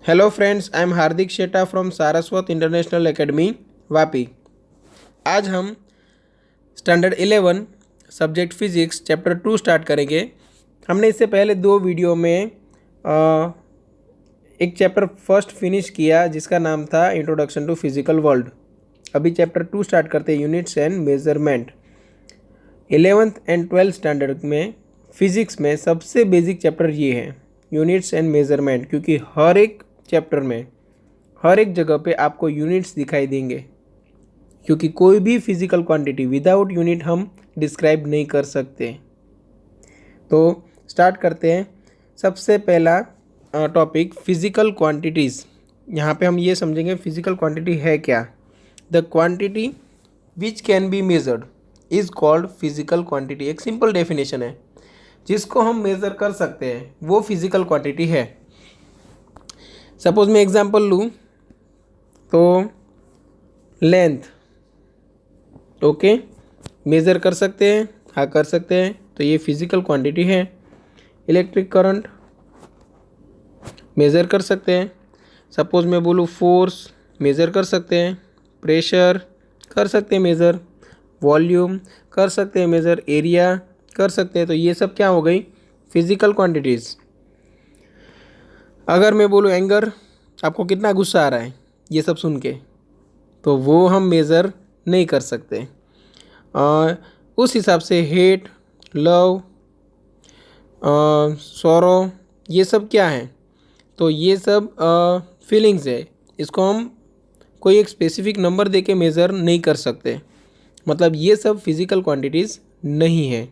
Hello friends, I am Hardik Sheta from Saraswat international academy Vapi. आज हम standard 11 subject physics chapter 2 start करेंगे। हमने इससे पहले दो वीडियो में एक चैप्टर फर्स्ट फिनिश किया जिसका नाम था इंट्रोडक्शन टू फिजिकल वर्ल्ड। अभी चैप्टर 2 स्टार्ट करते हैं, units and measurement. 11th and 12th standard में फिजिक्स में सबसे बेसिक चैप्टर ये है, यूनिट्स एंड मेजरमेंट, क्योंकि हर एक चैप्टर में हर एक जगह पे आपको यूनिट्स दिखाई देंगे, क्योंकि कोई भी फिजिकल क्वांटिटी विदाउट यूनिट हम डिस्क्राइब नहीं कर सकते। तो स्टार्ट करते हैं। सबसे पहला टॉपिक फिजिकल क्वांटिटीज़। यहाँ पे हम ये समझेंगे फिजिकल क्वांटिटी है क्या। The quantity which can be measured is called physical quantity. एक सिंपल डेफिनेशन है, जिसको हम मेज़र कर सकते हैं वो फिजिकल क्वांटिटी है। सपोज मैं एग्जांपल लूँ तो लेंथ, ओके, मेज़र कर सकते हैं, हाँ कर सकते हैं, तो ये फिजिकल क्वांटिटी है। इलेक्ट्रिक करंट मेज़र कर सकते हैं। सपोज मैं बोलूँ फोर्स, मेज़र कर सकते हैं। प्रेशर कर सकते हैं मेज़र। वॉल्यूम कर सकते हैं मेज़र। एरिया कर सकते हैं। तो ये सब क्या हो गई, फिजिकल क्वांटिटीज़। अगर मैं बोलूँ एंगर, आपको कितना गुस्सा आ रहा है ये सब सुन के, तो वो हम मेज़र नहीं कर सकते। उस हिसाब से हेट, लव, सॉरो, ये सब क्या है, तो ये सब फीलिंग्स है। इसको हम कोई एक स्पेसिफिक नंबर दे के मेज़र नहीं कर सकते। मतलब ये सब फिज़िकल क्वांटिटीज़ नहीं है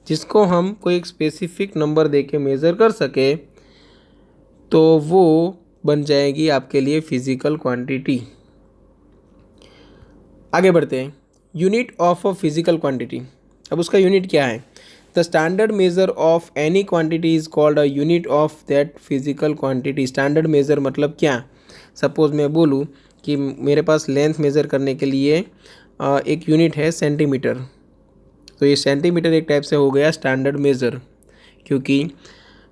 जिसको हम कोई एक स्पेसिफिक नंबर दे के मेज़र कर सके, तो वो बन जाएगी आपके लिए फिज़िकल क्वांटिटी। आगे बढ़ते हैं। Unit of a physical quantity. अब उसका यूनिट क्या है। The standard measure of any quantity is called a unit of that physical quantity. Standard measure मतलब क्या। सपोज मैं बोलूँ कि मेरे पास लेंथ मेज़र करने के लिए एक यूनिट है सेंटीमीटर, तो ये सेंटीमीटर एक टाइप से हो गया स्टैंडर्ड मेज़र, क्योंकि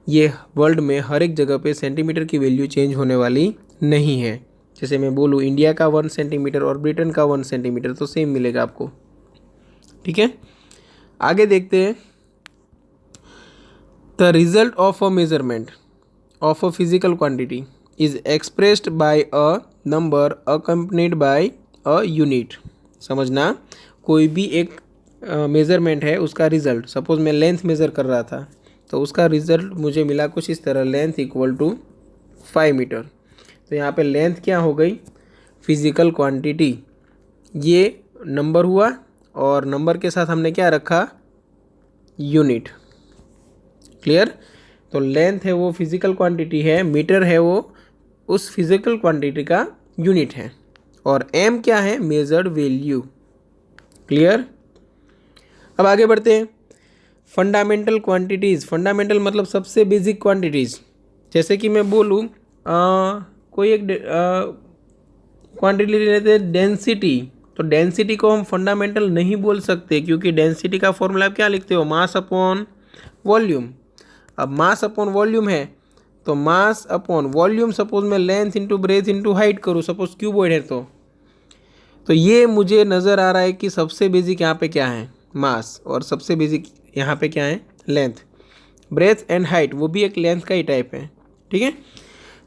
ये वर्ल्ड में हर एक जगह पे सेंटीमीटर की वैल्यू चेंज होने वाली नहीं है। जैसे मैं बोलूँ इंडिया का 1 सेंटीमीटर और ब्रिटेन का 1 सेंटीमीटर, तो सेम मिलेगा आपको। ठीक है, आगे देखते हैं। The result of a measurement of a physical quantity is expressed by a number accompanied by a unit. समझना, कोई भी एक मेज़रमेंट है, उसका रिज़ल्ट, सपोज मैं लेंथ मेज़र कर रहा था, तो उसका रिज़ल्ट मुझे मिला कुछ इस तरह, लेंथ इक्वल टू 5 मीटर। तो यहाँ पे लेंथ क्या हो गई, फिजिकल क्वांटिटी। ये नंबर हुआ और नंबर के साथ हमने क्या रखा, यूनिट। क्लियर। तो लेंथ है वो फिजिकल क्वांटिटी है, मीटर है वो उस फिजिकल क्वांटिटी का यूनिट है, और एम क्या है, मेजर्ड वैल्यू। क्लियर। अब आगे बढ़ते हैं। Fundamental quantities. फंडामेंटल मतलब सबसे बेसिक क्वांटिटीज़। जैसे कि मैं बोलूँ कोई एक क्वांटिटी लेते हैं डेंसिटी, तो डेंसिटी को हम फंडामेंटल नहीं बोल सकते, क्योंकि डेंसिटी का फॉर्मूला आप क्या लिखते हो, मास अपॉन वॉल्यूम। अब मास अपॉन वॉल्यूम है, तो मास अपॉन वॉल्यूम, सपोज मैं length into breadth into height करूँ, सपोज क्यूबॉइड है, तो ये मुझे नज़र आ रहा है कि सबसे बेसिक यहाँ पे क्या है, मास, और सबसे बेसिक यहाँ पे क्या है, लेंथ। ब्रेथ एंड हाइट वो भी एक लेंथ का ही टाइप है। ठीक है,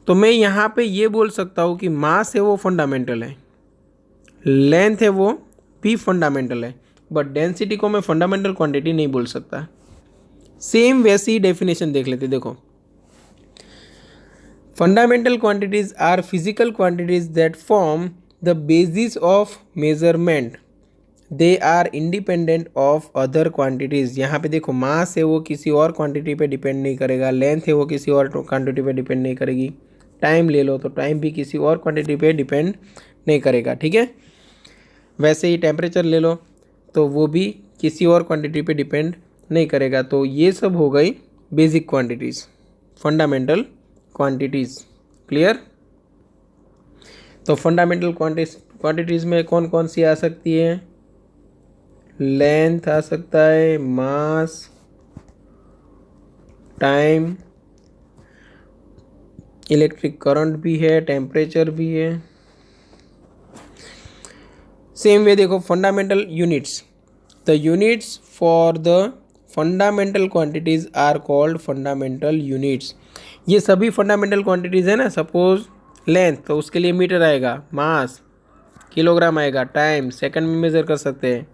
तो मैं यहाँ पे ये बोल सकता हूँ कि मास है वो फंडामेंटल है, लेंथ है वो भी फंडामेंटल है, बट डेंसिटी को मैं फंडामेंटल क्वांटिटी नहीं बोल सकता। सेम वैसी डेफिनेशन देख लेते, देखो। Fundamental quantities are physical quantities that form the basis of measurement. They are independent of other quantities. यहाँ पे देखो, मास है वो किसी और क्वांटिटी पे डिपेंड नहीं करेगा, लेंथ है वो किसी और क्वांटिटी पे डिपेंड नहीं करेगी, टाइम ले लो तो टाइम भी किसी और क्वांटिटी पे डिपेंड नहीं करेगा। ठीक है, वैसे ही टेम्परेचर ले लो तो वो भी किसी और क्वांटिटी पे डिपेंड नहीं करेगा। तो ये सब हो गई basic quantities, fundamental quantities. Clear. तो फंडामेंटल क्वांटिटीज़ में कौन कौन सी आ सकती है, लेंथ आ सकता है, मास, टाइम, इलेक्ट्रिक करंट भी है, टेम्परेचर भी है। सेम वे देखो fundamental units, the units for the fundamental quantities are called fundamental units. ये सभी फंडामेंटल क्वांटिटीज है ना। सपोज लेंथ, तो उसके लिए मीटर आएगा, मास किलोग्राम आएगा, टाइम सेकंड में मेज़र कर सकते हैं,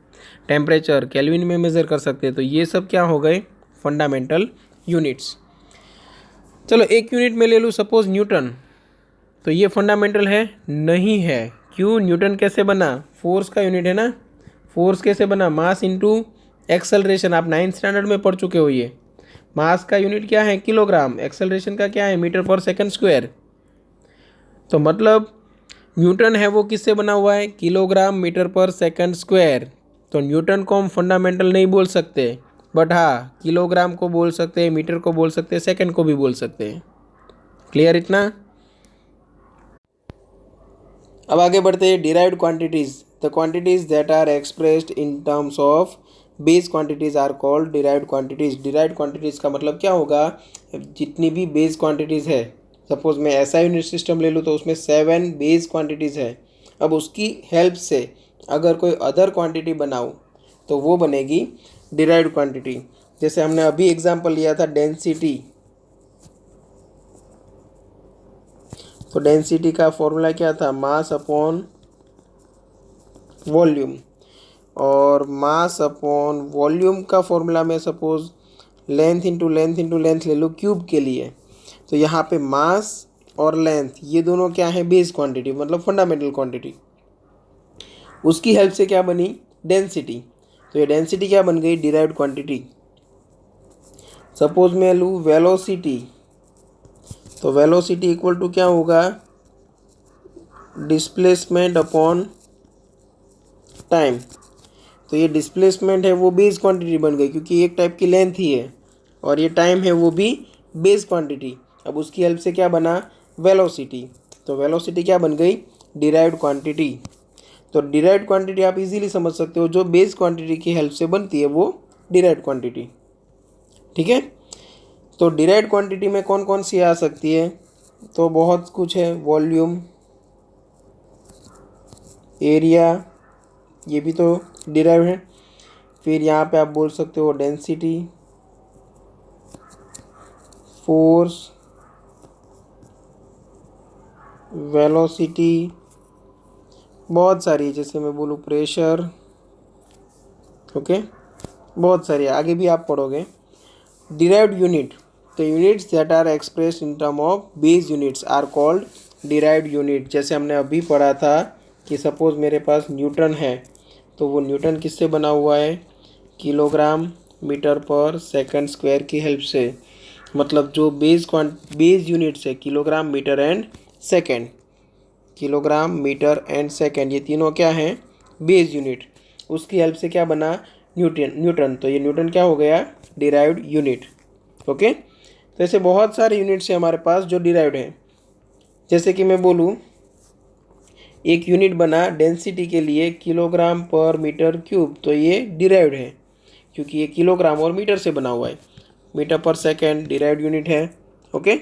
टेम्परेचर केल्विन में मेज़र कर सकते हैं। तो ये सब क्या हो गए, फंडामेंटल यूनिट्स। चलो एक यूनिट में ले लूँ सपोज न्यूटन, तो ये फंडामेंटल है नहीं है। क्यों, न्यूटन कैसे बना, फोर्स का यूनिट है ना। फोर्स कैसे बना, मास इंटू एक्सेलरेशन, आप 9th स्टैंडर्ड में पढ़ चुके हो ये। मास का यूनिट क्या है, किलोग्राम, एक्सेलरेशन का क्या है, मीटर पर सेकंड स्क्वायर। तो मतलब न्यूटन है वो किससे बना हुआ है, kilogram metre per second square. तो न्यूटन को हम फंडामेंटल नहीं बोल सकते, बट हाँ किलोग्राम को बोल सकते हैं, मीटर को बोल सकते हैं, सेकंड को भी बोल सकते हैं। क्लियर इतना। अब आगे बढ़ते हैं, derived quantities, the quantities that are expressed in terms of base quantities are called derived quantities. Derived quantities का मतलब क्या होगा, जितनी भी बेस क्वांटिटीज है, सपोज मैं ऐसा यूनिट सिस्टम ले लूँ तो उसमें 7 बेस क्वांटिटीज़ है। अब उसकी हेल्प से अगर कोई अदर क्वांटिटी बनाऊँ तो वो बनेगी डिराइव्ड क्वांटिटी। जैसे हमने अभी एग्जांपल लिया था डेंसिटी, तो डेंसिटी का फॉर्मूला क्या था, मास अपॉन वॉल्यूम। और मास अपॉन वॉल्यूम का फॉर्मूला में suppose length into length into length ले लूँ क्यूब के लिए। तो यहाँ पे मास और लेंथ ये दोनों क्या है, बेस क्वांटिटी, मतलब फंडामेंटल क्वांटिटी। उसकी हेल्प से क्या बनी, डेंसिटी। तो ये डेंसिटी क्या बन गई, डिराइव्ड क्वांटिटी। सपोज मैं लूँ वेलोसिटी, तो वेलोसिटी इक्वल टू क्या होगा, डिस्प्लेसमेंट अपॉन टाइम। तो ये डिस्प्लेसमेंट है वो बेस क्वांटिटी बन गई, क्योंकि एक टाइप की लेंथ ही है, और ये टाइम है वो भी बेस क्वांटिटी। अब उसकी हेल्प से क्या बना, वेलोसिटी। तो वेलोसिटी क्या बन गई, डिराइव्ड क्वांटिटी। तो डिराइव्ड क्वांटिटी आप इजीली समझ सकते हो, जो बेस क्वांटिटी की हेल्प से बनती है वो डिराइव्ड क्वांटिटी। ठीक है। तो डिराइव्ड क्वांटिटी में कौन कौन सी आ सकती है, तो बहुत कुछ है, वॉल्यूम, एरिया, ये भी तो डिराइव है। फिर यहाँ पे आप बोल सकते हो डेंसिटी, फोर्स, वेलोसिटी, बहुत सारी, जैसे मैं बोलूँ प्रेशर। ओके, बहुत सारी, आगे भी आप पढ़ोगे। Derived unit, the units that are expressed in term of base units are called derived unit. जैसे हमने अभी पढ़ा था कि सपोज मेरे पास न्यूटन है, तो वो न्यूटन किससे बना हुआ है, kilogram metre per second square की हेल्प से। मतलब जो बेस यूनिट्स है, kilogram metre and second, kilogram metre and second, ये तीनों क्या हैं, बेस यूनिट। उसकी हेल्प से क्या बना, न्यूटन। तो ये न्यूटन क्या हो गया, डिराइव्ड यूनिट। ओके। तो ऐसे बहुत सारे यूनिट्स हैं हमारे पास जो डिराइव्ड हैं। जैसे कि मैं बोलूँ, एक यूनिट बना डेंसिटी के लिए किलोग्राम पर मीटर क्यूब, तो ये डिराइव्ड है क्योंकि ये किलोग्राम और मीटर से बना हुआ है। Metre per second derived unit है। Okay.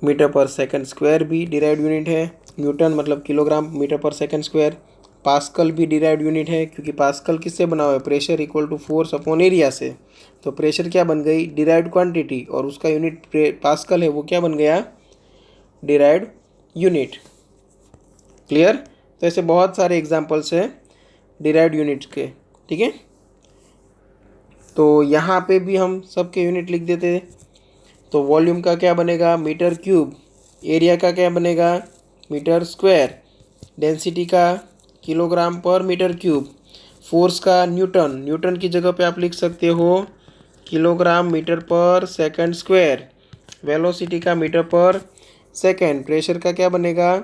Metre per second square भी डिराइव्ड यूनिट है। न्यूटन मतलब kilogram metre per second square. Pascal भी डिराइव्ड यूनिट है, क्योंकि पास्कल किससे बना हुआ है, pressure equal to force upon area से। तो प्रेशर क्या बन गई, डिराइव्ड क्वांटिटी, और उसका यूनिट पास्कल है, वो क्या बन गया, डिराइव्ड यूनिट। क्लियर। तो ऐसे बहुत सारे एग्जांपल्स हैं डिराइव्ड यूनिट्स के। ठीक है। तो यहाँ पे भी हम सबके यूनिट लिख देते हैं। तो वॉल्यूम का क्या बनेगा, मीटर क्यूब। एरिया का क्या बनेगा, मीटर स्क्वायर। डेंसिटी का किलोग्राम पर मीटर क्यूब। फोर्स का न्यूटन, न्यूटन की जगह पे आप लिख सकते हो kilogram metre per second square. Velocity का मीटर पर सेकंड। प्रेशर का क्या बनेगा,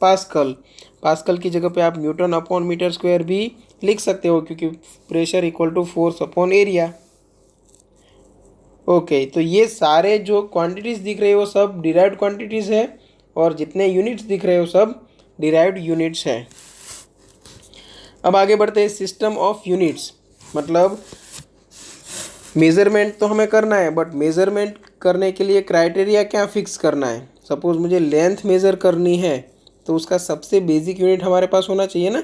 पास्कल। पास्कल की जगह पे आप न्यूटन अपॉन मीटर स्क्वायर भी लिख सकते हो, क्योंकि pressure equal to force upon area. Okay. तो ये सारे जो क्वांटिटीज़ दिख रहे हो वो सब डिराइव्ड क्वांटिटीज़ है, और जितने यूनिट्स दिख रहे हो सब डिराइव्ड यूनिट्स हैं। अब आगे बढ़ते हैं, सिस्टम ऑफ यूनिट्स। मतलब मेज़रमेंट तो हमें करना है, बट मेज़रमेंट करने के लिए क्राइटेरिया क्या फिक्स करना है। सपोज़ मुझे लेंथ मेज़र करनी है तो उसका सबसे बेसिक यूनिट हमारे पास होना चाहिए ना।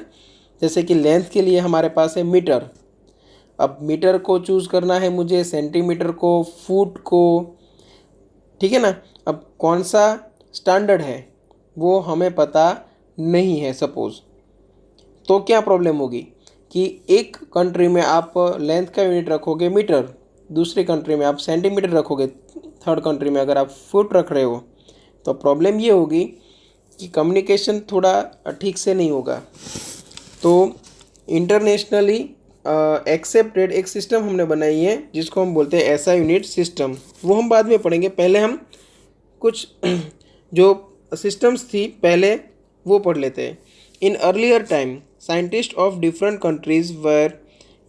जैसे कि लेंथ के लिए हमारे पास है मीटर। अब मीटर को चूज़ करना है मुझे, सेंटीमीटर को, फुट को, ठीक है ना। अब कौन सा स्टैंडर्ड है वो हमें पता नहीं है सपोज़, तो क्या प्रॉब्लम होगी कि एक कंट्री में आप लेंथ का यूनिट रखोगे मीटर, दूसरी कंट्री में आप सेंटीमीटर रखोगे, थर्ड कंट्री में अगर आप फुट रख रहे हो, तो प्रॉब्लम ये होगी कि कम्युनिकेशन थोड़ा ठीक से नहीं होगा। तो इंटरनेशनली एक्सेप्टेड एक सिस्टम हमने बनाई है जिसको हम बोलते हैं एसआई यूनिट सिस्टम। वो हम बाद में पढ़ेंगे, पहले हम कुछ जो सिस्टम्स थी पहले वो पढ़ लेते हैं। In earlier time scientist of different countries were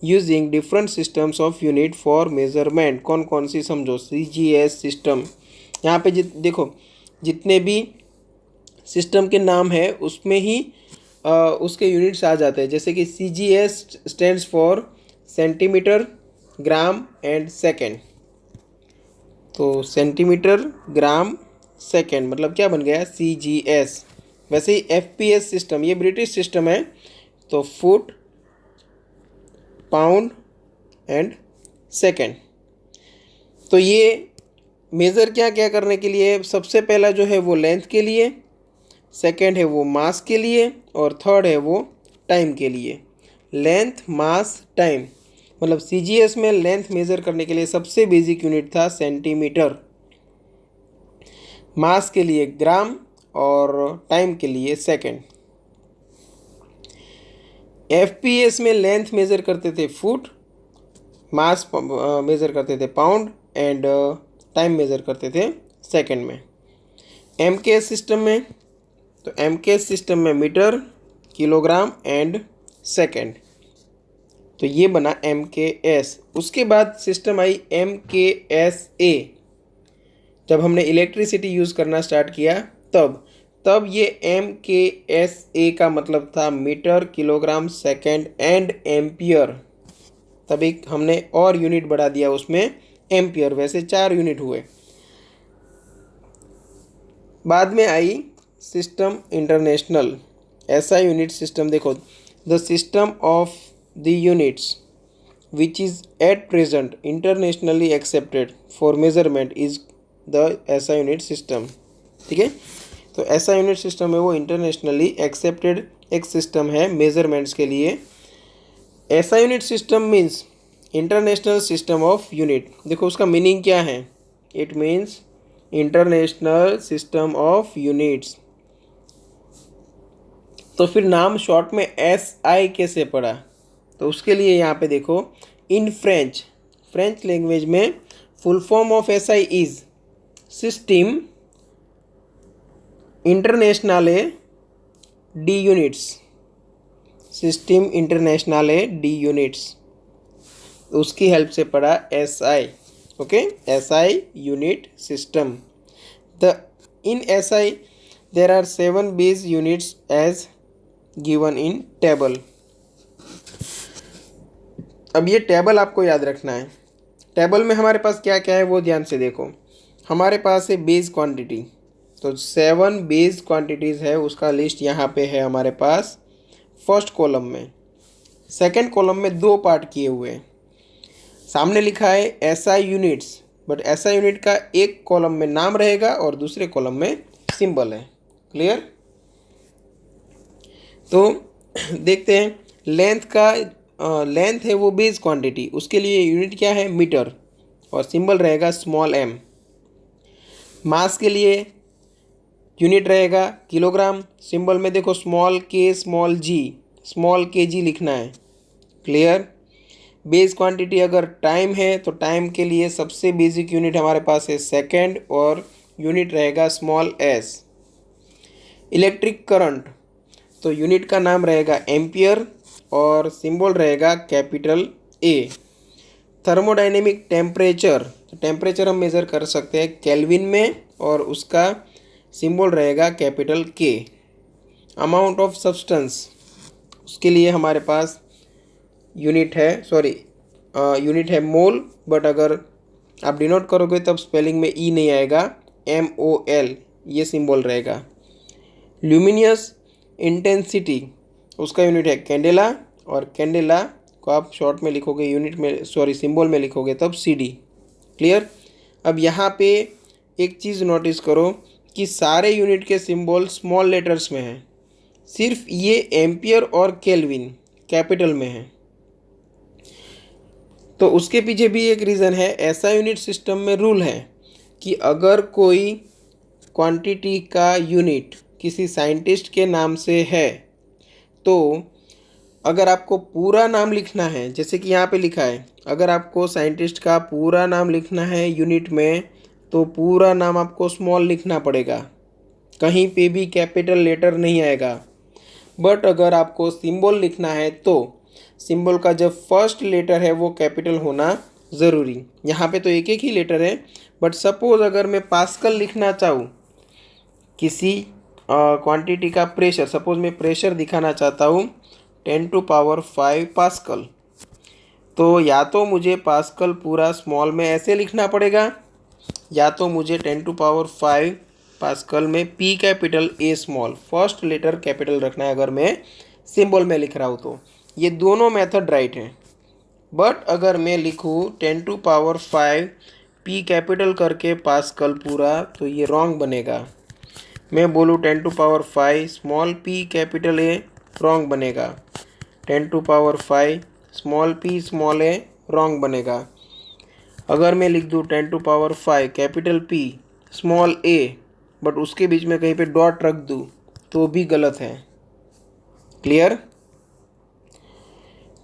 using different systems of unit for measurement. कौन कौन सी समझो, सीजीएस सिस्टम। यहाँ पे देखो जितने भी सिस्टम के नाम है उसमें ही उसके यूनिट्स आ जाते हैं। जैसे कि CGS stands for centimetre, gram and second. तो सेंटीमीटर, ग्राम, सेकेंड मतलब क्या बन गया, सीजीएस। वैसे ही एफपीएस सिस्टम, ये ब्रिटिश सिस्टम है, तो फुट, पाउंड एंड सेकेंड। तो ये मेज़र क्या क्या करने के लिए, सबसे पहला जो है वो लेंथ के लिए, सेकेंड है वो मास के लिए, और थर्ड है वो टाइम के लिए। लेंथ, मास, टाइम, मतलब सीजीएस में लेंथ मेज़र करने के लिए सबसे बेसिक यूनिट था सेंटीमीटर, मास के लिए ग्राम और टाइम के लिए सेकेंड। एफपीएस में लेंथ मेज़र करते थे फुट, मास मेज़र करते थे पाउंड एंड टाइम मेज़र करते थे सेकेंड में। एमकेएस सिस्टम में, तो एमकेएस सिस्टम में मीटर, किलोग्राम एंड सेकेंड। तो ये बना एमकेएस। उसके बाद सिस्टम आई एमकेएसए। जब हमने इलेक्ट्रिसिटी यूज़ करना स्टार्ट किया तब ये एमकेएसए का मतलब था metre, kilogram, second and ampere. तब एक हमने और यूनिट बढ़ा दिया उसमें, एम्पियर। वैसे 4 यूनिट हुए। बाद में आई सिस्टम इंटरनेशनल, ऐसा यूनिट सिस्टम। देखो, the system of the units which is at present internationally accepted for measurement is the ऐसा यूनिट सिस्टम। ठीक है, तो ऐसा यूनिट सिस्टम है वो इंटरनेशनली एक्सेप्टेड एक सिस्टम है मेजरमेंट्स के लिए। ऐसा unit system means international system of unit. देखो उसका मीनिंग क्या है, it means international system of units. तो फिर नाम शॉर्ट में एस आई कैसे पड़ा, तो उसके लिए यहाँ पे देखो, इन फ्रेंच लैंग्वेज में full form of S I is system internationale de units, system internationale de units. उसकी हेल्प से पढ़ा S I. Okay, S I unit system. The in S I there are 7 base units as given in table. अब ये table आपको याद रखना है। Table में हमारे पास क्या क्या है वो ध्यान से देखो। हमारे पास है बेस क्वांटिटी, तो 7 बेस क्वांटिटीज़ है, उसका लिस्ट यहाँ पे है हमारे पास फर्स्ट कॉलम में। सेकंड कॉलम में 2 पार्ट किए हुए हैं। सामने लिखा है SI units, but SI unit का एक कॉलम में नाम रहेगा और दूसरे कॉलम में सिंबल है। क्लियर? तो देखते हैं लेंथ का, लेंथ है वो बेस क्वांटिटी, उसके लिए यूनिट क्या है, मीटर, और सिंबल रहेगा स्मॉल एम। मास के लिए यूनिट रहेगा किलोग्राम, सिंबल में देखो स्मॉल के, स्मॉल जी लिखना है। क्लियर? बेस क्वांटिटी अगर टाइम है तो टाइम के लिए सबसे बेसिक यूनिट हमारे पास है सेकेंड, और यूनिट रहेगा स्मॉल एस। इलेक्ट्रिक करंट, तो यूनिट का नाम रहेगा एम्पियर और सिंबल रहेगा कैपिटल ए। थर्मोडाइनेमिक टेम्परेचर, तो टेम्परेचर हम मेज़र कर सकते हैं केल्विन में और उसका सिंबल रहेगा कैपिटल के। अमाउंट ऑफ सब्सटेंस, उसके लिए हमारे पास यूनिट है मोल, बट अगर आप डिनोट करोगे तब स्पेलिंग में ई नहीं आएगा, MOL। ये सिंबल रहेगा। ल्यूमिनियस इंटेंसिटी उसका यूनिट है कैंडेला, और कैंडेला को आप शॉर्ट में लिखोगे यूनिट में, सॉरी सिंबल में लिखोगे तब CD। क्लियर। अब यहाँ पे एक चीज़ नोटिस करो कि सारे यूनिट के सिंबल स्मॉल लेटर्स में हैं, सिर्फ ये एम्पियर और केल्विन कैपिटल में है। तो उसके पीछे भी एक रीज़न है। ऐसा यूनिट सिस्टम में रूल है कि अगर कोई क्वांटिटी का यूनिट किसी साइंटिस्ट के नाम से है, तो अगर आपको पूरा नाम लिखना है, जैसे कि यहाँ पे लिखा है, अगर आपको साइंटिस्ट का पूरा नाम लिखना है यूनिट में, तो पूरा नाम आपको स्मॉल लिखना पड़ेगा, कहीं पे भी कैपिटल लेटर नहीं आएगा। बट अगर आपको सिंबल लिखना है तो सिंबल का जब फर्स्ट लेटर है वो कैपिटल होना ज़रूरी। यहाँ पे तो एक एक ही लेटर है, बट सपोज अगर मैं पास्कल लिखना चाहूँ किसी क्वांटिटी का प्रेशर, सपोज मैं प्रेशर दिखाना चाहता हूँ 10⁵ पास्कल, तो या तो मुझे पास्कल पूरा स्मॉल में ऐसे लिखना पड़ेगा, या तो मुझे 10⁵ पास्कल में P capital A small first letter capital रखना है अगर मैं सिंबल में लिख रहा हूँ तो। ये दोनों मेथड राइट हैं। बट अगर मैं लिखूँ 10⁵ P कैपिटल करके पास्कल पूरा, तो ये रॉन्ग बनेगा। मैं बोलूँ 10⁵ small p capital A, wrong बनेगा। 10⁵ small p small a, wrong बनेगा। अगर मैं लिख दूँ 10⁵ capital P small a, but उसके बीच में कहीं पे डॉट रख दूँ, तो भी गलत है। क्लियर।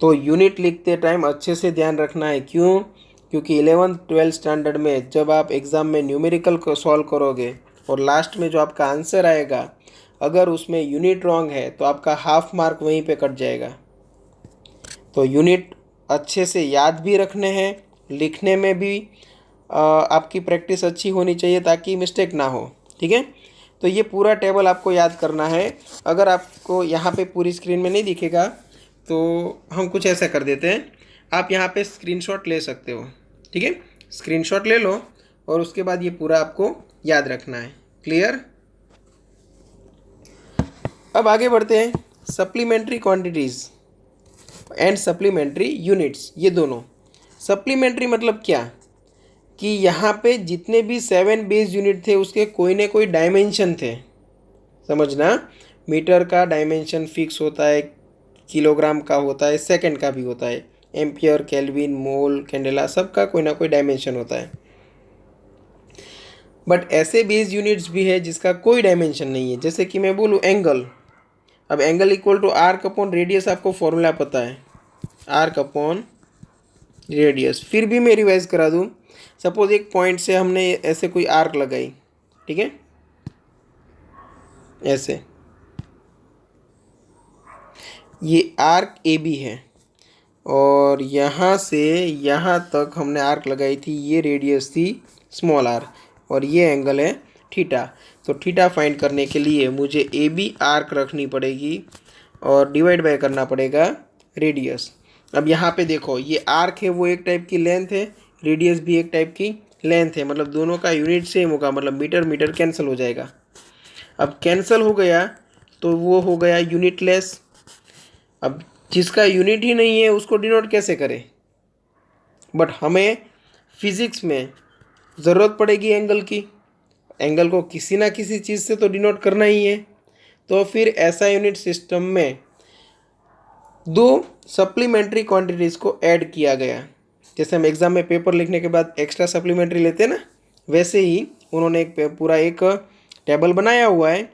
तो यूनिट लिखते टाइम अच्छे से ध्यान रखना है। क्यों? क्योंकि 11th-12th स्टैंडर्ड में जब आप एग्ज़ाम में न्यूमेरिकल को सॉल्व करोगे और लास्ट में जो आपका आंसर आएगा, अगर उसमें यूनिट रॉन्ग है तो आपका हाफ मार्क वहीं पे कट जाएगा। तो यूनिट अच्छे से याद भी रखने हैं, लिखने में भी आपकी प्रैक्टिस अच्छी होनी चाहिए ताकि मिस्टेक ना हो। ठीक है। तो ये पूरा टेबल आपको याद करना है। अगर आपको यहाँ पे पूरी स्क्रीन में नहीं दिखेगा तो हम कुछ ऐसा कर देते हैं, आप यहाँ पे स्क्रीनशॉट ले सकते हो। ठीक है, स्क्रीनशॉट ले लो और उसके बाद ये पूरा आपको याद रखना है। क्लियर। अब आगे बढ़ते हैं। Supplementary quantities and supplementary units, ये दोनों। सप्लीमेंट्री मतलब क्या कि यहाँ पे जितने भी 7 बेस यूनिट थे उसके कोई ना कोई डायमेंशन थे। समझना, मीटर का डायमेंशन फिक्स होता है, किलोग्राम का होता है, सेकंड का भी होता है, एम्पियर, केल्विन, मोल, कैंडेला, सबका कोई ना कोई डायमेंशन होता है। बट ऐसे बेस यूनिट्स भी है जिसका कोई डायमेंशन नहीं है। जैसे कि मैं बोलूँ एंगल, अब angle equal to arc upon radius, आपको फॉर्मूला पता है, आर्क अपॉन रेडियस। फिर भी मैं रिवाइज करा दूँ। सपोज एक पॉइंट से हमने ऐसे कोई आर्क लगाई, ठीक है, ऐसे, ये आर्क AB है और यहाँ से यहाँ तक हमने आर्क लगाई थी, ये रेडियस थी स्मॉल r, और ये एंगल है थीटा। तो थीटा फाइंड करने के लिए मुझे AB आर्क रखनी पड़ेगी और डिवाइड बाय करना पड़ेगा रेडियस। अब यहाँ पे देखो, ये आर्क है वो एक टाइप की लेंथ है, रेडियस भी एक टाइप की लेंथ है, मतलब दोनों का यूनिट सेम होगा, मतलब मीटर मीटर कैंसिल हो जाएगा। अब कैंसिल हो गया तो वो हो गया यूनिटलेस। अब जिसका यूनिट ही नहीं है उसको डिनोट कैसे करें? बट हमें फिजिक्स में ज़रूरत पड़ेगी एंगल की, एंगल को किसी ना किसी चीज़ से तो डिनोट करना ही है। तो फिर ऐसा यूनिट सिस्टम में दो सप्लीमेंट्री क्वांटिटीज़ को ऐड किया गया। जैसे हम एग्ज़ाम में पेपर लिखने के बाद एक्स्ट्रा सप्लीमेंट्री लेते हैं ना, वैसे ही उन्होंने पूरा एक टेबल बनाया हुआ है,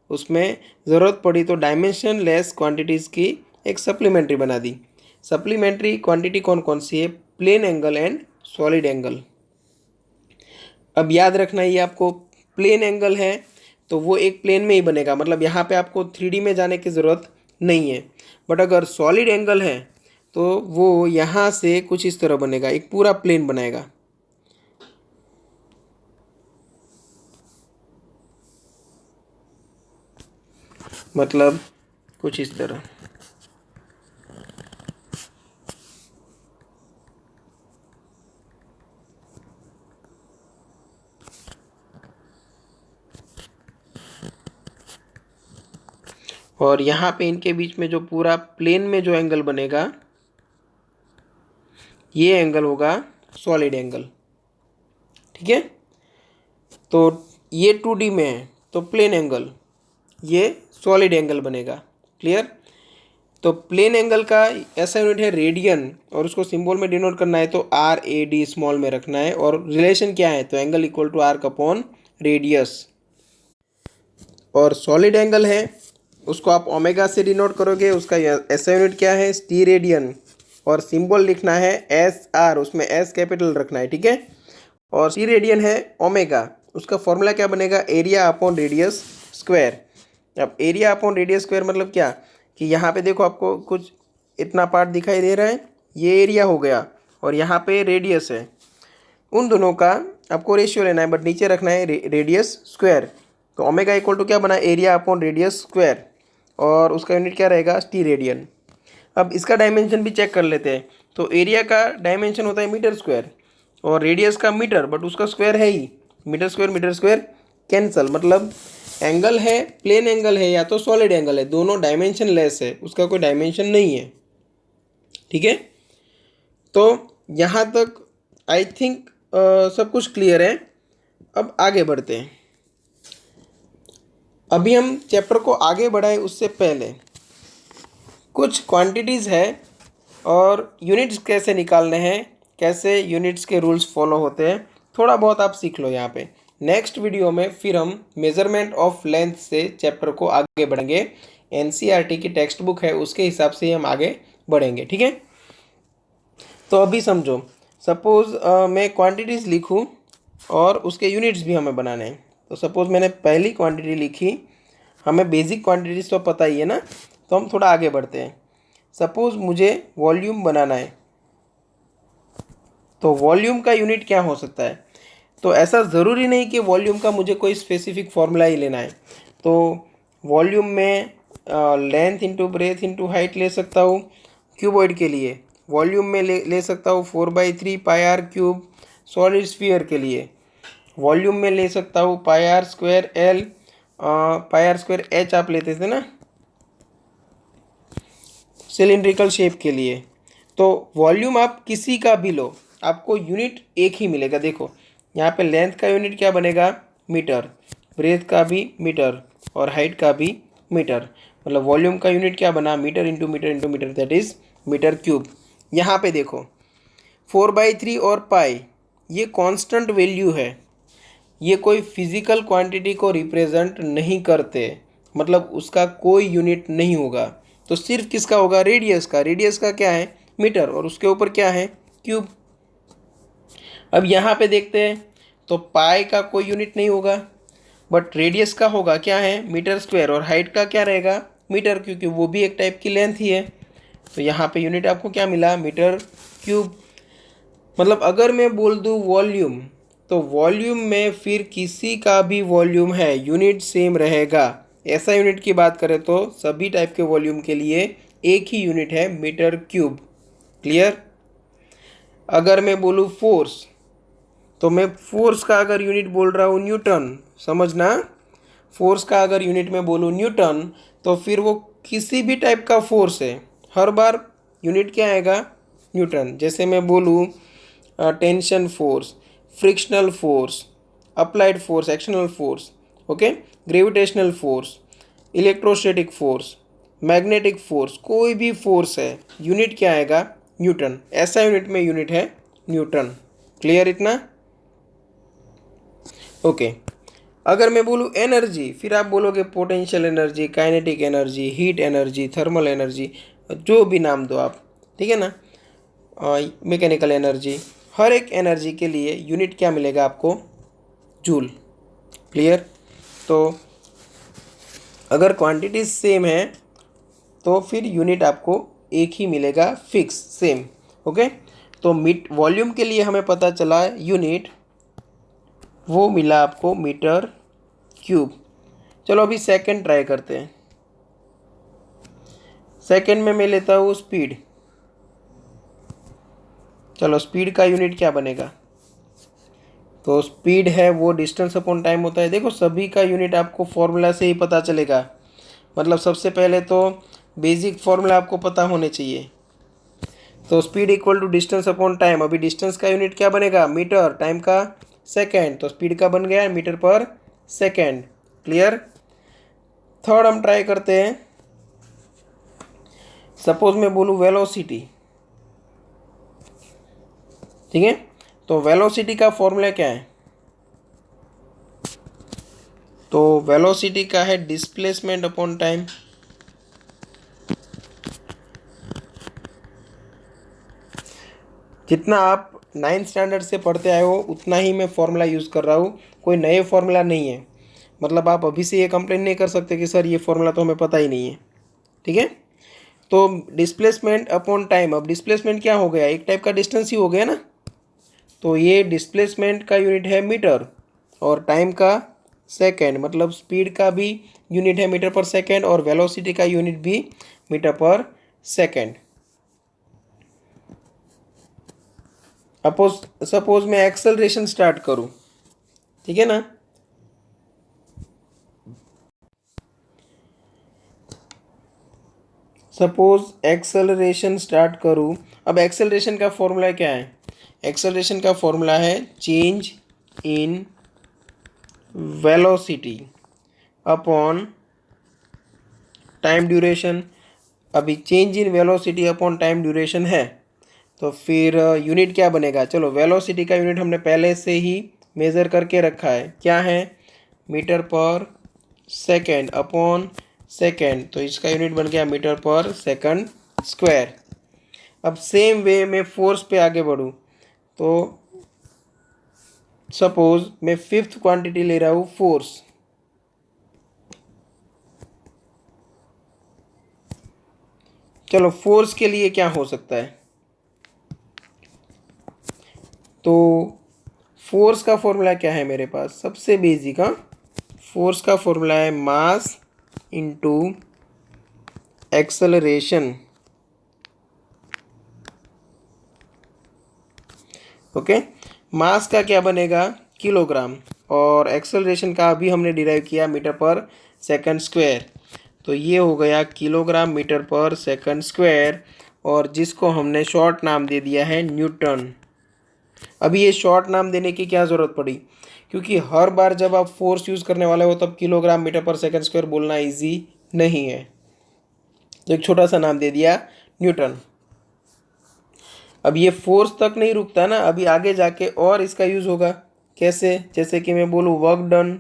उसमें ज़रूरत पड़ी तो डायमेंशन लेस क्वांटिटीज़ की एक सप्लीमेंट्री बना दी। सप्लीमेंट्री क्वांटिटी कौन कौन सी है? Plane angle and solid angle. अब याद रखना, ये आपको प्लेन एंगल है तो वो एक प्लेन में ही बनेगा, मतलब यहाँ पे आपको 3D में जाने की ज़रूरत नहीं है। बट अगर सॉलिड एंगल है तो वो यहाँ से कुछ इस तरह बनेगा, एक पूरा प्लेन बनाएगा। मतलब कुछ इस तरह। और यहाँ पे इनके बीच में जो पूरा प्लेन में जो एंगल बनेगा ये एंगल होगा सॉलिड एंगल। ठीक है, तो ये 2D में है तो प्लेन एंगल, ये सॉलिड एंगल बनेगा। क्लियर। तो प्लेन एंगल का ऐसा यूनिट है रेडियन, और उसको सिंबल में डिनोट करना है तो RAD स्मॉल में रखना है। और रिलेशन क्या है, तो angle equal to arc upon radius. और सॉलिड एंगल है उसको आप ओमेगा से डिनोट करोगे, उसका ऐसा यूनिट क्या है, टी रेडियन। और सिंबल लिखना है SR, उसमें S कैपिटल रखना है। ठीक है, और टी रेडियन है ओमेगा, उसका फॉर्मूला क्या बनेगा, एरिया अपॉन रेडियस स्क्वायर। अब एरिया अपॉन रेडियस स्क्वायर मतलब क्या, कि यहाँ पे देखो आपको कुछ इतना पार्ट दिखाई दे रहा है, ये एरिया हो गया और यहाँ पे रेडियस है। उन दोनों का आपको रेशियो लेना है, बट नीचे रखना है रेडियस स्क्वायर। तो ओमेगा इक्वल टू क्या बना, एरिया अपॉन रेडियस स्क्वायर, और उसका यूनिट क्या रहेगा, टी रेडियन। अब इसका डायमेंशन भी चेक कर लेते हैं। तो एरिया का डायमेंशन होता है मीटर स्क्वायर, और रेडियस का मीटर, बट उसका स्क्वायर है ही, मीटर स्क्वायर कैंसल। मतलब एंगल है, प्लेन एंगल है या तो सॉलिड एंगल है, दोनों डायमेंशन लेस है, उसका कोई डायमेंशन नहीं है। ठीक है, तो यहाँ तक आई थिंक सब कुछ क्लियर है। अब आगे बढ़ते हैं। अभी हम चैप्टर को आगे बढ़ाए उससे पहले कुछ क्वांटिटीज़ है और यूनिट्स कैसे निकालने हैं, कैसे यूनिट्स के रूल्स फॉलो होते हैं, थोड़ा बहुत आप सीख लो यहाँ पे। नेक्स्ट वीडियो में फिर हम मेज़रमेंट ऑफ लेंथ से चैप्टर को आगे बढ़ेंगे। NCERT की टेक्स्ट बुक है उसके हिसाब से ही हम आगे बढ़ेंगे। ठीक है, तो अभी समझो, सपोज़ मैं क्वांटिटीज़ लिखूँ और उसके यूनिट्स भी हमें बनाने हैं। तो सपोज़ मैंने पहली क्वांटिटी लिखी, हमें बेसिक क्वांटिटीज़ तो पता ही है ना, तो हम थोड़ा आगे बढ़ते हैं। सपोज़ मुझे वॉल्यूम बनाना है, तो वॉल्यूम का यूनिट क्या हो सकता है, तो ऐसा ज़रूरी नहीं कि वॉल्यूम का मुझे कोई स्पेसिफिक फार्मूला ही लेना है। तो वॉल्यूम में length into breadth into height ले सकता हूँ। क्यूबॉइड के लिए वॉल्यूम में ले सकता हूँ 4/3 pi r cube. Solid sphere के लिए वॉल्यूम में ले सकता हूँ pi r square l, pi r square h आप लेते थे ना सिलिंड्रिकल शेप के लिए। तो वॉल्यूम आप किसी का भी लो, आपको यूनिट एक ही मिलेगा। देखो यहाँ पे लेंथ का यूनिट क्या बनेगा, मीटर, ब्रेथ का भी मीटर और हाइट का भी मीटर। मतलब वॉल्यूम का यूनिट क्या बना, metre into metre into metre, that is metre cube. यहाँ पे देखो 4/3 और पाई ये कांस्टेंट वैल्यू है, ये कोई फिजिकल क्वांटिटी को रिप्रेजेंट नहीं करते, मतलब उसका कोई यूनिट नहीं होगा। तो सिर्फ किसका होगा, रेडियस का। रेडियस का क्या है, मीटर, और उसके ऊपर क्या है, क्यूब। अब यहाँ पे देखते हैं तो पाई का कोई यूनिट नहीं होगा, बट रेडियस का होगा, क्या है, मीटर स्क्वायर, और हाइट का क्या रहेगा, मीटर, क्योंकि वो भी एक टाइप की लेंथ ही है। तो यहाँ पे यूनिट आपको क्या मिला, मीटर क्यूब। मतलब अगर मैं बोल दूँ वॉल्यूम, तो वॉल्यूम में फिर किसी का भी वॉल्यूम है यूनिट सेम रहेगा। ऐसा यूनिट की बात करें तो सभी टाइप के वॉल्यूम के लिए एक ही यूनिट है, मीटर क्यूब। क्लियर। अगर मैं बोलूँ फोर्स, तो मैं फोर्स का अगर यूनिट बोल रहा हूँ न्यूटन, समझना, फोर्स का अगर यूनिट में बोलूँ न्यूटन, तो फिर वो किसी भी टाइप का फोर्स है, हर बार यूनिट क्या आएगा, न्यूटन। जैसे मैं बोलूँ tension force, frictional force, applied force, actional force, okay, gravitational force, electrostatic force, magnetic force, कोई भी फोर्स है, यूनिट क्या आएगा, न्यूटन। ऐसा यूनिट में यूनिट है न्यूटन। क्लियर इतना, ओके। अगर मैं बोलूँ एनर्जी, फिर आप बोलोगे potential energy, kinetic energy, heat energy, thermal energy, जो भी नाम दो आप, ठीक है ना, मैकेनिकल एनर्जी। हर एक एनर्जी के लिए यूनिट क्या मिलेगा आपको, जूल। क्लियर। तो अगर क्वांटिटीज सेम है तो फिर यूनिट आपको एक ही मिलेगा, फिक्स सेम। ओके, तो वॉल्यूम के लिए हमें पता चला यूनिट वो मिला आपको मीटर क्यूब। चलो अभी सेकंड ट्राई करते हैं। सेकंड में मैं लेता हूँ स्पीड। चलो स्पीड का यूनिट क्या बनेगा, तो स्पीड है वो डिस्टेंस अपॉन टाइम होता है। देखो सभी का यूनिट आपको फॉर्मूला से ही पता चलेगा। मतलब सबसे पहले तो बेसिक फॉर्मूला आपको पता होने चाहिए। तो speed equal to distance upon time. अभी डिस्टेंस का यूनिट क्या बनेगा? मीटर, टाइम का सेकेंड, तो स्पीड का बन गया metre per second. Clear. Third हम ट्राई करते हैं। सपोज मैं बोलूँ वेलोसिटी, ठीक है। तो वेलोसिटी का फॉर्मूला क्या है? तो वेलोसिटी का है डिस्प्लेसमेंट अपॉन टाइम। जितना आप 9th स्टैंडर्ड से पढ़ते आए हो उतना ही मैं फॉर्मूला यूज़ कर रहा हूँ, कोई नए फॉर्मूला नहीं है। मतलब आप अभी से ये कंप्लेन नहीं कर सकते कि सर ये फॉर्मूला तो हमें पता ही नहीं है, ठीक है। तो डिस्प्लेसमेंट अपॉन टाइम, अब डिस्प्लेसमेंट क्या हो गया? एक टाइप का डिस्टेंस ही हो गया ना। तो ये डिस्प्लेसमेंट का यूनिट है मीटर और टाइम का सेकेंड, मतलब स्पीड का भी यूनिट है मीटर पर सेकेंड और वेलोसिटी का यूनिट भी मीटर पर सेकेंड। सपोज मैं एक्सेलरेशन स्टार्ट करूं, ठीक है ना। सपोज एक्सेलरेशन स्टार्ट करूं। अब एक्सेलरेशन का फॉर्मूला क्या है? एक्सेलरेशन का फॉर्मूला है change in velocity upon time duration. अभी change in velocity upon time duration है, तो फिर यूनिट क्या बनेगा? चलो वेलोसिटी का यूनिट हमने पहले से ही मेज़र करके रखा है, क्या है? Metre per second upon second, तो इसका यूनिट बन गया मीटर पर सेकंड स्क्वायर। अब सेम वे में फोर्स पे आगे बढ़ूँ, तो सपोज मैं फिफ्थ क्वांटिटी ले रहा हूँ फोर्स। चलो फोर्स के लिए क्या हो सकता है? तो फोर्स का फॉर्मूला क्या है मेरे पास? सबसे बेसिक, हाँ, फोर्स का फॉर्मूला है मास इनटू एक्सेलरेशन। ओके, मास का क्या बनेगा? किलोग्राम, और एक्सेलरेशन का अभी हमने डिराइव किया मीटर पर सेकंड स्क्वायर, तो ये हो गया kilogram metre per second square, और जिसको हमने शॉर्ट नाम दे दिया है न्यूटन। अभी ये शॉर्ट नाम देने की क्या ज़रूरत पड़ी? क्योंकि हर बार जब आप फोर्स यूज़ करने वाले हो तब kilogram metre per second square बोलना इजी नहीं है, तो एक छोटा सा नाम दे दिया न्यूटन। अब ये फोर्स तक नहीं रुकता ना, अभी आगे जाके और इसका यूज़ होगा। कैसे? जैसे कि मैं बोलूँ वर्क डन,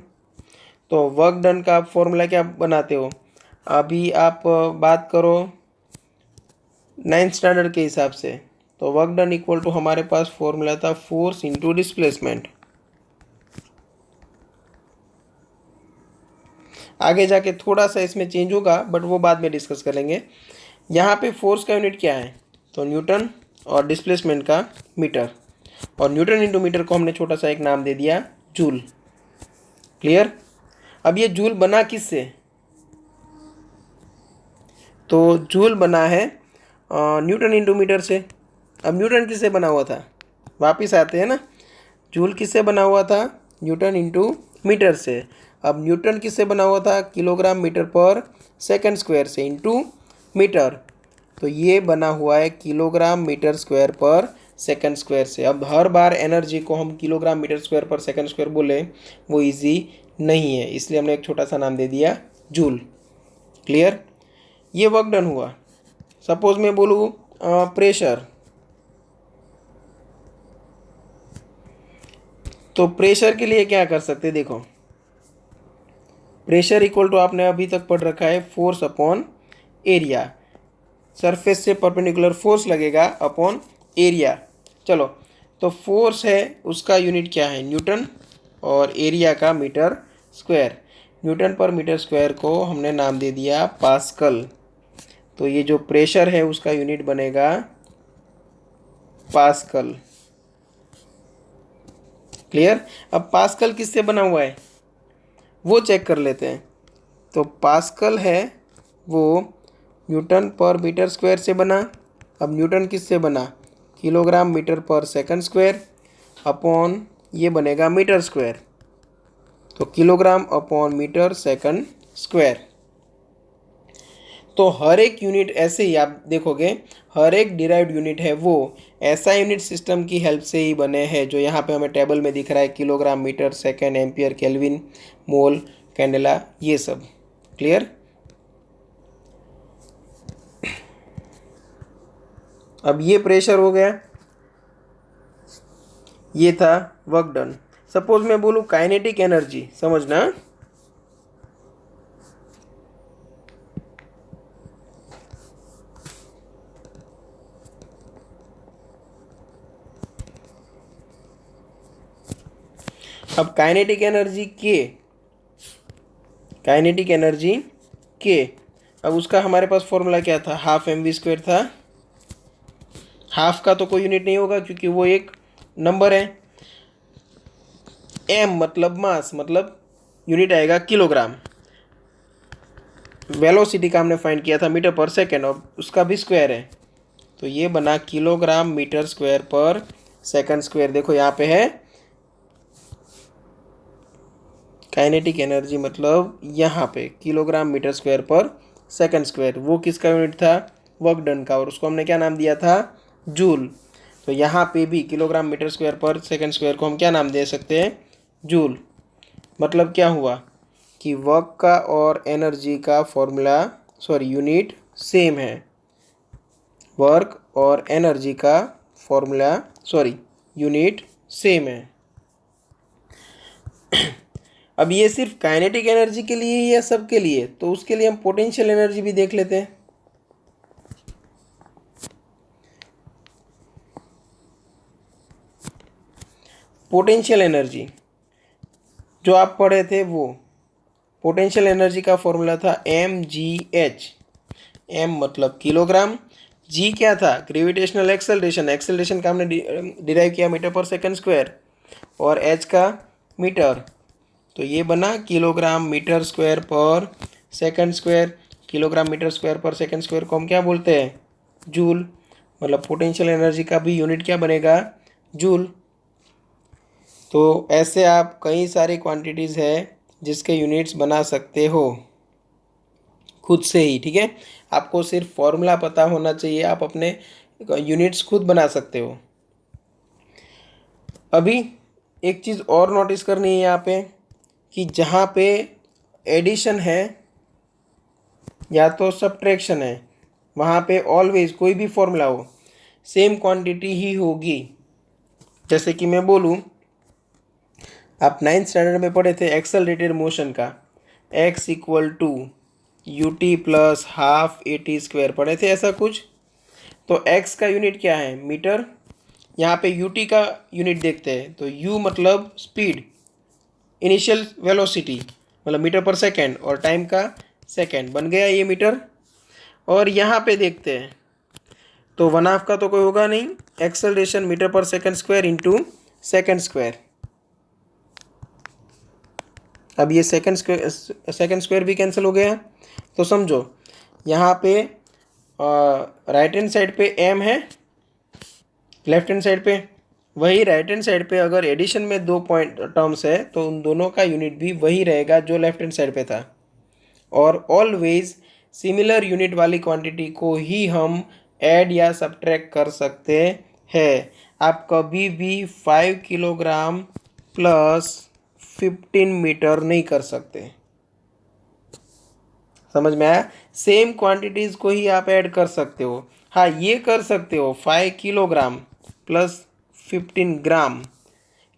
तो वर्क डन का आप फॉर्मूला क्या बनाते हो? अभी आप बात करो 9th स्टैंडर्ड के हिसाब से, तो वर्क डन इक्वल टू हमारे पास फॉर्मूला था फोर्स इंटू डिस्प्लेसमेंट। आगे जाके थोड़ा सा इसमें चेंज होगा बट वो बाद में डिस्कस करेंगे। यहाँ पे फोर्स का यूनिट क्या है? तो न्यूटन, और डिस्प्लेसमेंट का मीटर, और न्यूटन इंटू मीटर को हमने छोटा सा एक नाम दे दिया जूल। क्लियर। अब ये जूल बना किससे? तो जूल बना है न्यूटन इंटू मीटर से। अब न्यूटन किससे बना हुआ था? वापिस आते हैं ना, जूल किससे बना हुआ था? न्यूटन इंटू मीटर से। अब न्यूटन किससे बना हुआ था? Kilogram metre per second square से इंटू मीटर, तो ये बना हुआ है kilogram metre square per second square से। अब हर बार एनर्जी को हम kilogram metre square per second square बोले वो इजी नहीं है, इसलिए हमने एक छोटा सा नाम दे दिया जूल। क्लियर। ये वर्क डन हुआ। सपोज मैं बोलूँ प्रेशर, तो प्रेशर के लिए क्या कर सकते हैं? देखो, प्रेशर इक्वल टू आपने अभी तक पढ़ रखा है फोर्स अपॉन एरिया। सरफेस से परपेंडिकुलर फोर्स लगेगा अपॉन एरिया। चलो, तो फोर्स है उसका यूनिट क्या है? न्यूटन, और एरिया का मीटर स्क्वायर। न्यूटन पर मीटर स्क्वायर को हमने नाम दे दिया पास्कल, तो ये जो प्रेशर है उसका यूनिट बनेगा पास्कल। क्लियर। अब पास्कल किससे बना हुआ है वो चेक कर लेते हैं। तो पास्कल है वो न्यूटन पर मीटर स्क्वायर से बना। अब न्यूटन किससे बना? Kilogram metre per second square upon ये बनेगा मीटर स्क्वायर, तो kilogram upon metre second square. तो हर एक यूनिट ऐसे ही आप देखोगे, हर एक डिराइव्ड यूनिट है वो ऐसा यूनिट सिस्टम की हेल्प से ही बने हैं जो यहाँ पे हमें टेबल में दिख रहा है, kilogram, metre, second, ampere, kelvin, mole, candela, ये सब। क्लियर? अब ये प्रेशर हो गया, ये था वर्क डन। सपोज मैं बोलूँ काइनेटिक एनर्जी, समझना। अब काइनेटिक एनर्जी के अब उसका हमारे पास फॉर्मूला क्या था, हाफ mv² था। हाफ का तो कोई यूनिट नहीं होगा क्योंकि वो एक नंबर है। m मतलब मास, मतलब यूनिट आएगा किलोग्राम। वेलोसिटी का हमने फाइंड किया था मीटर पर सेकेंड, और उसका भी स्क्वायर है, तो ये बना kilogram metre square per second square. देखो यहाँ पे है काइनेटिक एनर्जी, मतलब यहाँ पे kilogram metre square per second square, वो किसका यूनिट था, वर्क डन का, और उसको हमने क्या नाम दिया था, जूल। तो यहाँ पे भी kilogram metre square per second square को हम क्या नाम दे सकते हैं, जूल। मतलब क्या हुआ कि वर्क का और एनर्जी का फॉर्मूला, सॉरी यूनिट सेम है। वर्क और एनर्जी का फॉर्मूला, सॉरी यूनिट सेम है। अब ये सिर्फ काइनेटिक एनर्जी के लिए ही या सबके लिए, तो उसके लिए हम पोटेंशियल एनर्जी भी देख लेते हैं। पोटेंशियल एनर्जी जो आप पढ़े थे, वो पोटेंशियल एनर्जी का फॉर्मूला था mgh। m मतलब किलोग्राम, g क्या था, ग्रेविटेशनल एक्सेलरेशन, एक्सेलरेशन का हमने डिराइव किया मीटर पर सेकंड स्क्वायर, और h का मीटर, तो ये बना kilogram metre square per second square. Kilogram metre square per second square को हम क्या बोलते हैं, जूल। मतलब पोटेंशियल एनर्जी का भी यूनिट क्या बनेगा, जूल। तो ऐसे आप कई सारी क्वांटिटीज़ है जिसके यूनिट्स बना सकते हो खुद से ही। ठीक है, आपको सिर्फ फॉर्मूला पता होना चाहिए, आप अपने यूनिट्स खुद बना सकते हो। अभी एक चीज़ और नोटिस करनी है यहाँ पे, कि जहाँ पे एडिशन है या तो सब्ट्रैक्शन है, वहाँ पे ऑलवेज कोई भी फॉर्मूला हो सेम क्वांटिटी ही होगी। जैसे कि मैं बोलूँ, आप 9th स्टैंडर्ड में पढ़े थे एक्सेलरेटेड मोशन का, x equal to ut plus half at² पढ़े थे ऐसा कुछ। तो x का यूनिट क्या है, मीटर। यहाँ पे ut का यूनिट देखते हैं, तो u मतलब स्पीड, इनिशियल वेलोसिटी मतलब मीटर पर सेकेंड, और टाइम का सेकेंड, बन गया ये मीटर। और यहाँ पे देखते हैं तो 1/2 का तो कोई होगा नहीं, acceleration metre per second square into second square. अब ये सेकेंड स्क्वायर भी कैंसिल हो गया। तो समझो यहाँ पे राइट हैंड साइड पे m है, लेफ्ट हैंड साइड पे, वही राइट हैंड साइड पे अगर एडिशन में 2 पॉइंट टर्म्स है तो उन दोनों का यूनिट भी वही रहेगा जो लेफ्ट हैंड साइड पे था। और ऑलवेज सिमिलर यूनिट वाली क्वांटिटी को ही हम ऐड या सब्ट्रैक्ट कर सकते हैं। आप कभी भी 5 किलोग्राम प्लस 15 मीटर नहीं कर सकते। समझ में आया? सेम क्वांटिटीज़ को ही आप ऐड कर सकते हो। हाँ, ये कर सकते हो 5 किलोग्राम प्लस 15 ग्राम।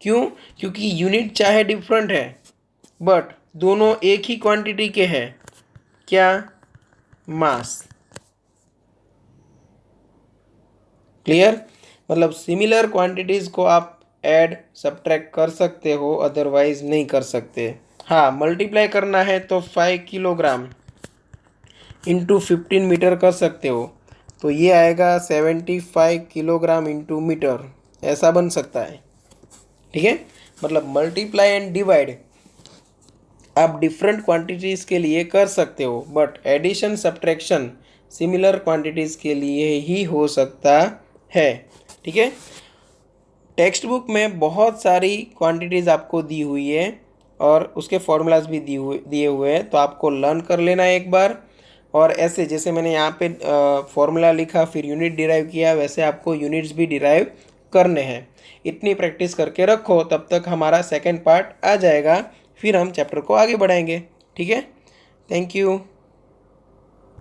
क्यों? क्योंकि यूनिट चाहे डिफरेंट है बट दोनों एक ही क्वांटिटी के हैं, क्या, मास। क्लियर? मतलब सिमिलर क्वांटिटीज़ को आप ऐड सब्ट्रैक्ट कर सकते हो, अदरवाइज नहीं कर सकते। हाँ, मल्टीप्लाई करना है तो 5 किलोग्राम इंटू 15 मीटर कर सकते हो, तो ये आएगा 75 किलोग्राम इंटू मीटर, ऐसा बन सकता है। ठीक है, मतलब मल्टीप्लाई एंड डिवाइड आप डिफरेंट क्वांटिटीज़ के लिए कर सकते हो, but addition subtraction similar quantities के लिए ही हो सकता है। ठीक है, टेक्स्ट बुक में बहुत सारी क्वांटिटीज़ आपको दी हुई है और उसके फॉर्मूलाज भी दिए हुए हैं, तो आपको लर्न कर लेना एक बार, और ऐसे जैसे मैंने यहाँ पे फॉर्मूला लिखा फिर यूनिट डिराइव किया, वैसे आपको यूनिट्स भी डिराइव करने हैं। इतनी प्रैक्टिस करके रखो, तब तक हमारा सेकंड पार्ट आ जाएगा, फिर हम चैप्टर को आगे बढ़ाएंगे। ठीक है, थैंक यू।